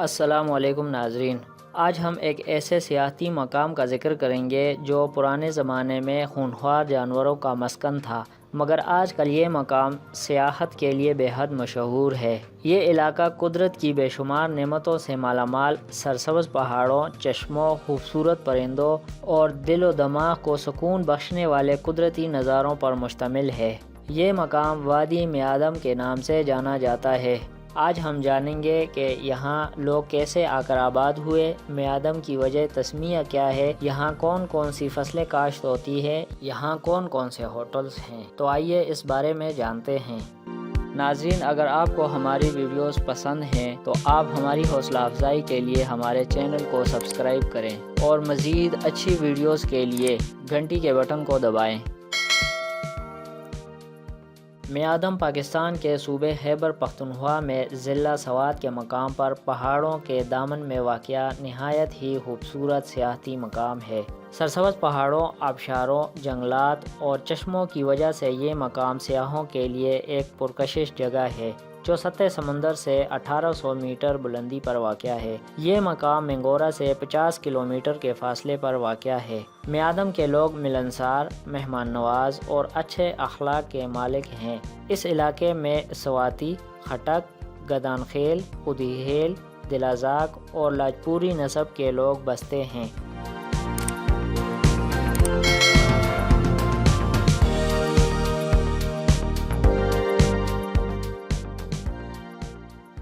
السلام علیکم ناظرین، آج ہم ایک ایسے سیاحتی مقام کا ذکر کریں گے جو پرانے زمانے میں خونخوار جانوروں کا مسکن تھا، مگر آج کل یہ مقام سیاحت کے لیے بے حد مشہور ہے۔ یہ علاقہ قدرت کی بے شمار نعمتوں سے مالا مال، سرسبز پہاڑوں، چشموں، خوبصورت پرندوں اور دل و دماغ کو سکون بخشنے والے قدرتی نظاروں پر مشتمل ہے۔ یہ مقام وادی میادم کے نام سے جانا جاتا ہے۔ آج ہم جانیں گے کہ یہاں لوگ کیسے آ کر آباد ہوئے، میادم کی وجہ تسمیہ کیا ہے، یہاں کون کون سی فصلیں کاشت ہوتی ہے، یہاں کون کون سے ہوٹلز ہیں۔ تو آئیے اس بارے میں جانتے ہیں۔ ناظرین، اگر آپ کو ہماری ویڈیوز پسند ہیں تو آپ ہماری حوصلہ افزائی کے لیے ہمارے چینل کو سبسکرائب کریں اور مزید اچھی ویڈیوز کے لیے گھنٹی کے بٹن کو دبائیں۔ میادم پاکستان کے صوبے خیبر پختونخوا میں ضلع سوات کے مقام پر پہاڑوں کے دامن میں واقع نہایت ہی خوبصورت سیاحتی مقام ہے۔ سرسبز پہاڑوں، آبشاروں، جنگلات اور چشموں کی وجہ سے یہ مقام سیاحوں کے لیے ایک پرکشش جگہ ہے جو سطح سمندر سے 1800 میٹر بلندی پر واقع ہے۔ یہ مقام مینگورہ سے 50 کلومیٹر کے فاصلے پر واقع ہے۔ میادم کے لوگ ملنسار، مہمان نواز اور اچھے اخلاق کے مالک ہیں۔ اس علاقے میں سواتی، خٹک، گدان خیل، قدیحیل، دلازاک اور لاجپوری نسب کے لوگ بستے ہیں۔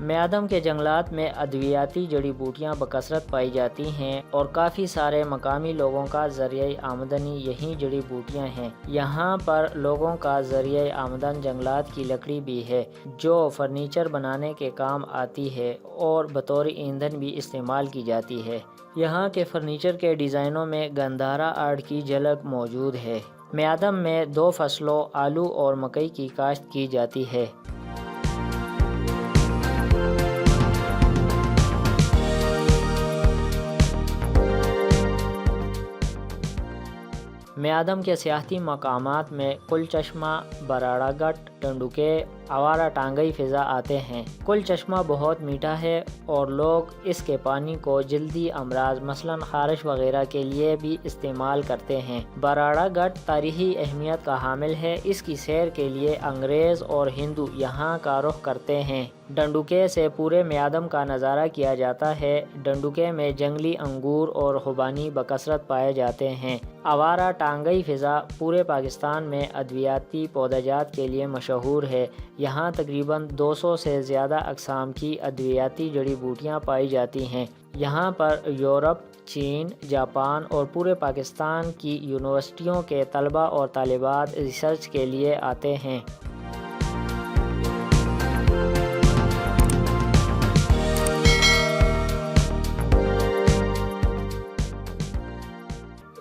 میادم کے جنگلات میں ادویاتی جڑی بوٹیاں بکثرت پائی جاتی ہیں اور کافی سارے مقامی لوگوں کا ذریعہ آمدنی یہی جڑی بوٹیاں ہیں۔ یہاں پر لوگوں کا ذریعہ آمدن جنگلات کی لکڑی بھی ہے جو فرنیچر بنانے کے کام آتی ہے اور بطور ایندھن بھی استعمال کی جاتی ہے۔ یہاں کے فرنیچر کے ڈیزائنوں میں گندھارا آرٹ کی جھلک موجود ہے۔ میادم میں 2 فصلوں آلو اور مکئی کی کاشت کی جاتی ہے۔ میادم کے سیاحتی مقامات میں کل چشمہ، براڑہ گٹ، ڈنڈوکے، آوارہ ٹانگئی فضا آتے ہیں۔ کل چشمہ بہت میٹھا ہے اور لوگ اس کے پانی کو جلدی امراض مثلاً خارش وغیرہ کے لیے بھی استعمال کرتے ہیں۔ براڑہ گٹ تاریخی اہمیت کا حامل ہے۔ اس کی سیر کے لیے انگریز اور ہندو یہاں کا رخ کرتے ہیں۔ ڈنڈوکے سے پورے میادم کا نظارہ کیا جاتا ہے۔ ڈنڈوکے میں جنگلی انگور اور خوبانی بکثرت پائے جاتے ہیں۔ آوارہ ٹانگئی فضا پورے پاکستان میں ادویاتی پودہ جات کے لیے مشہور ہے۔ یہاں تقریباً 200 سے زیادہ اقسام کی ادویاتی جڑی بوٹیاں پائی جاتی ہیں۔ یہاں پر یورپ، چین، جاپان اور پورے پاکستان کی یونیورسٹیوں کے طلباء اور طالبات ریسرچ کے لیے آتے ہیں۔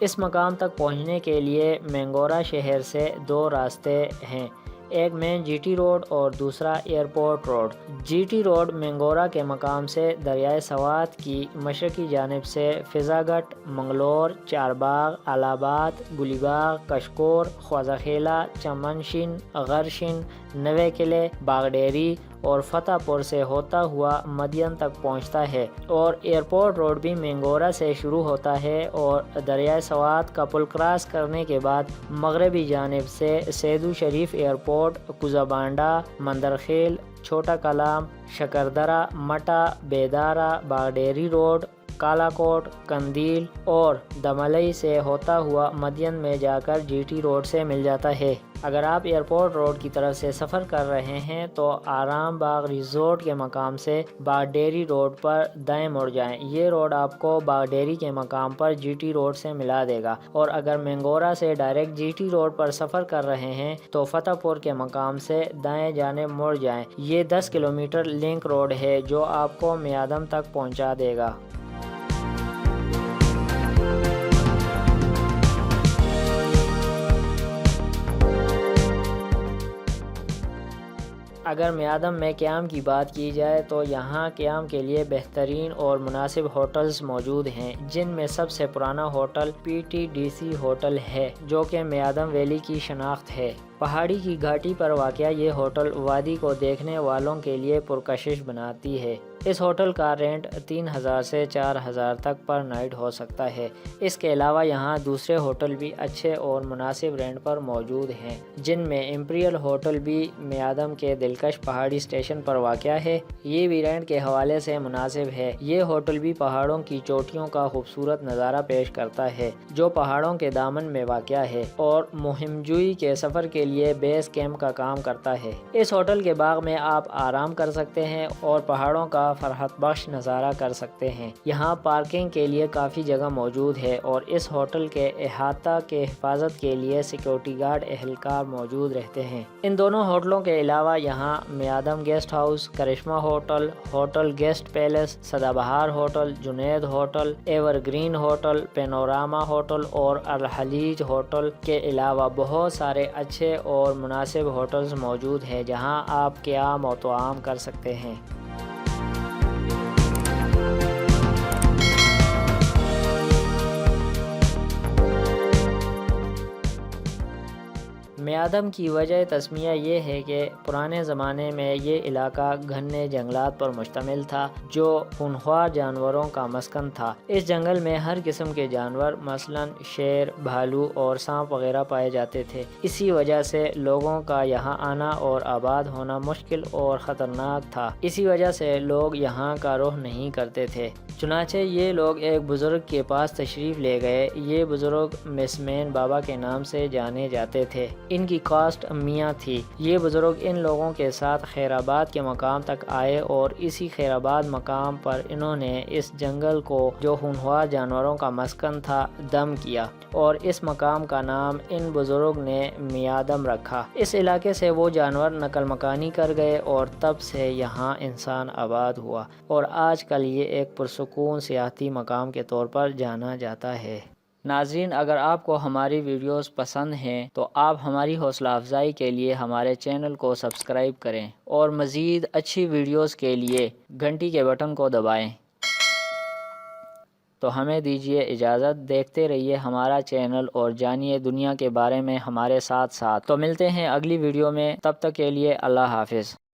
اس مقام تک پہنچنے کے لیے مینگورہ شہر سے 2 راستے ہیں، ایک مین جی ٹی روڈ اور دوسرا airport road. G T road Mingora کے مقام سے دریائے سوات کی مشرقی جانب سے فضا گٹ، منگلور، چارباغ، آلاباد، گلی باغ، کشکور، خواجہ خیلہ، چمن شن، غرشن، نوے قلعے، باغ ڈیری اور فتح پور سے ہوتا ہوا مدین تک پہنچتا ہے، اور ایئرپورٹ روڈ بھی مینگورہ سے شروع ہوتا ہے اور دریائے سوات کا پل کراس کرنے کے بعد مغربی جانب سے سیدو شریف ایئرپورٹ، قزابانڈہ، مندرخیل، چھوٹا کلام، شکردرہ، مٹا، بیدارہ، باغ ڈیری روڈ، کالا کوٹ، قندیل اور دملئی سے ہوتا ہوا مدین میں جا کر جی ٹی روڈ سے مل جاتا ہے۔ اگر آپ ایئرپورٹ روڈ کی طرف سے سفر کر رہے ہیں تو آرام باغ ریزورٹ کے مقام سے باغ ڈیری روڈ پر دائیں مڑ جائیں۔ یہ روڈ آپ کو باغ ڈیری کے مقام پر جی ٹی روڈ سے ملا دے گا، اور اگر مینگورہ سے ڈائریکٹ جی ٹی روڈ پر سفر کر رہے ہیں تو فتح پور کے مقام سے دائیں جانب مڑ جائیں۔ یہ 10 کلومیٹر لنک روڈ ہے جو آپ کو میادم تک پہنچا دے گا۔ اگر میادم میں قیام کی بات کی جائے تو یہاں قیام کے لیے بہترین اور مناسب ہوٹلز موجود ہیں، جن میں سب سے پرانا hotel P T D C hotel ہے جو کہ میادم ویلی کی شناخت ہے۔ پہاڑی کی گھاٹی پر واقع یہ ہوٹل وادی کو دیکھنے والوں کے لیے پرکشش بناتی ہے۔ اس ہوٹل کا رینٹ 3000 سے 4000 تک پر نائٹ ہو سکتا ہے۔ اس کے علاوہ یہاں دوسرے ہوٹل بھی اچھے اور مناسب رینٹ پر موجود ہیں، جن میں امپیریل ہوٹل بھی میادم کے دلکش پہاڑی اسٹیشن پر واقع ہے۔ یہ بھی رینٹ کے حوالے سے مناسب ہے۔ یہ ہوٹل بھی پہاڑوں کی چوٹیوں کا خوبصورت نظارہ پیش کرتا ہے، جو پہاڑوں کے دامن میں واقع ہے اور مہم جوئی کے سفر کے لیے بیس کیمپ کا کام کرتا ہے۔ اس ہوٹل کے باغ میں آپ آرام کر سکتے ہیں اور پہاڑوں کا فرحت بخش نظارہ کر سکتے ہیں۔ یہاں پارکنگ کے لیے کافی جگہ موجود ہے اور اس ہوٹل کے احاطہ کے حفاظت کے لیے سیکیورٹی گارڈ اہلکار موجود رہتے ہیں۔ ان دونوں ہوٹلوں کے علاوہ یہاں Miandam guest house, Karishma hotel, hotel guest palace, Sada Bahar hotel, Junaid hotel, evergreen hotel, panorama hotel اور الحلیج ہوٹل کے علاوہ بہت سارے اچھے اور مناسب ہوٹلز موجود ہیں جہاں آپ قیام و طعام کر سکتے ہیں۔ میادم کی وجہ تسمیہ یہ ہے کہ پرانے زمانے میں یہ علاقہ گھنے جنگلات پر مشتمل تھا جو خونخوار جانوروں کا مسکن تھا۔ اس جنگل میں ہر قسم کے جانور مثلا شیر، بھالو اور سانپ وغیرہ پائے جاتے تھے۔ اسی وجہ سے لوگوں کا یہاں آنا اور آباد ہونا مشکل اور خطرناک تھا۔ اسی وجہ سے لوگ یہاں کا رخ نہیں کرتے تھے۔ چنانچہ یہ لوگ ایک بزرگ کے پاس تشریف لے گئے۔ یہ بزرگ مسمین بابا کے نام سے جانے جاتے تھے۔ ان کی کاسٹ میاں تھی۔ یہ بزرگ ان لوگوں کے ساتھ خیر آباد کے مقام تک آئے اور اسی خیر آباد مقام پر انہوں نے اس جنگل کو جو خونخوار جانوروں کا مسکن تھا دم کیا اور اس مقام کا نام ان بزرگ نے میادم رکھا۔ اس علاقے سے وہ جانور نقل مکانی کر گئے اور تب سے یہاں انسان آباد ہوا اور آج کل یہ ایک پرسکون سیاحتی مقام کے طور پر جانا جاتا ہے۔ ناظرین، اگر آپ کو ہماری ویڈیوز پسند ہیں تو آپ ہماری حوصلہ افزائی کے لیے ہمارے چینل کو سبسکرائب کریں اور مزید اچھی ویڈیوز کے لیے گھنٹی کے بٹن کو دبائیں۔ تو ہمیں دیجیے اجازت، دیکھتے رہیے ہمارا چینل اور جانیے دنیا کے بارے میں ہمارے ساتھ ساتھ۔ تو ملتے ہیں اگلی ویڈیو میں، تب تک کے لیے اللہ حافظ۔